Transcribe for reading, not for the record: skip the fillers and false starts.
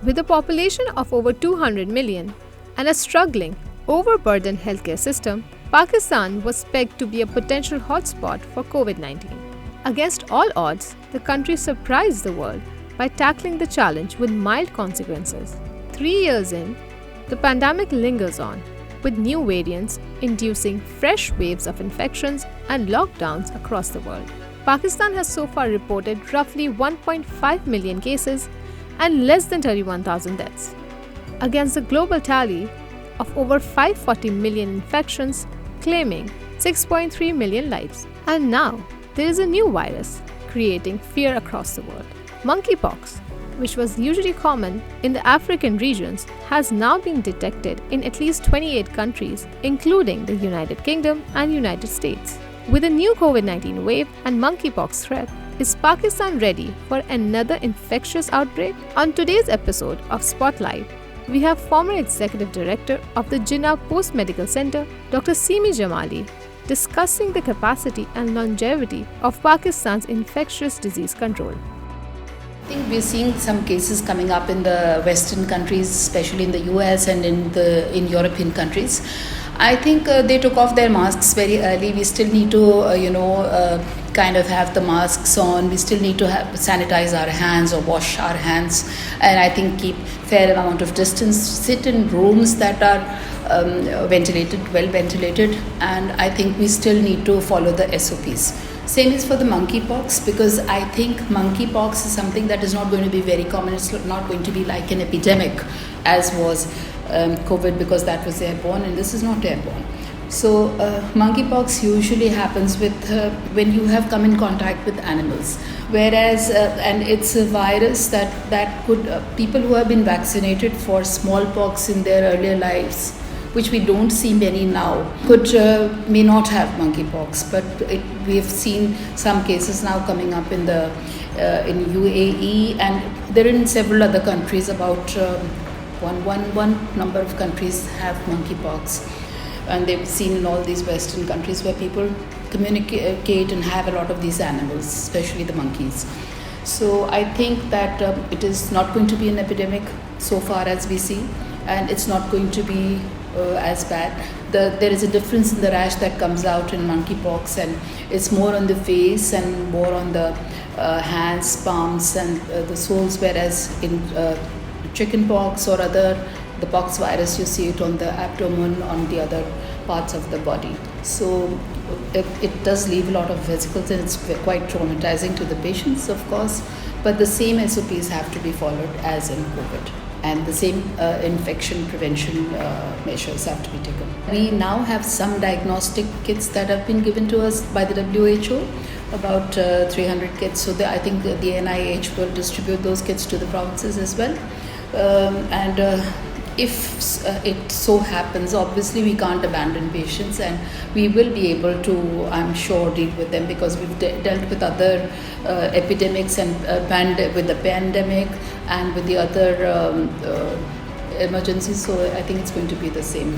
With a population of over 200 million and a struggling, overburdened healthcare system, Pakistan was pegged to be a potential hotspot for COVID-19. Against all odds, the country surprised the world by tackling the challenge with mild consequences. 3 years in, the pandemic lingers on, with new variants inducing fresh waves of infections and lockdowns across the world. Pakistan has so far reported roughly 1.5 million cases and less than 31,000 deaths, against the global tally of over 540 million infections, claiming 6.3 million lives. And now, there is a new virus creating fear across the world. Monkeypox, which was usually common in the African regions, has now been detected in at least 28 countries, including the United Kingdom and United States. With a new COVID-19 wave and monkeypox threat, is Pakistan ready for another infectious outbreak? On today's episode of Spotlight, we have former Executive Director of the Jinnah Post-Medical Center, Dr. Simi Jamali, discussing the capacity and longevity of Pakistan's infectious disease control. I think we're seeing some cases coming up in the Western countries, especially in the US and in European countries. I think they took off their masks very early. We still need to, kind of have the masks on. We still need to sanitize our hands or wash our hands, and I think keep fair amount of distance. Sit in rooms that are well ventilated, and I think we still need to follow the SOPs. Same is for the monkeypox, because I think monkeypox is something that is not going to be very common. It's not going to be like an epidemic as was COVID, because that was airborne and this is not airborne. So monkeypox usually happens with when you have come in contact with animals, whereas and it's a virus that could people who have been vaccinated for smallpox in their earlier lives, which we don't see many now, may not have monkeypox, but we have seen some cases now coming up in UAE, and there are in several other countries. About one number of countries have monkeypox, and they've seen in all these Western countries where people communicate and have a lot of these animals, especially the monkeys. So I think that it is not going to be an epidemic so far as we see, and it's not going to be as bad. There is a difference in the rash that comes out in monkeypox, and it's more on the face and more on the hands, palms, and the soles, whereas in chickenpox or the pox virus, you see it on the abdomen, on the other parts of the body. So it does leave a lot of vesicles, and it's quite traumatizing to the patients, of course, but the same SOPs have to be followed as in COVID, and the same infection prevention measures have to be taken. We now have some diagnostic kits that have been given to us by the WHO, about 300 kits. So I think the NIH will distribute those kits to the provinces as well. If it so happens, obviously we can't abandon patients, and we will be able to, I'm sure, deal with them, because we've dealt with other epidemics and with the pandemic and with the other emergencies. So I think it's going to be the same.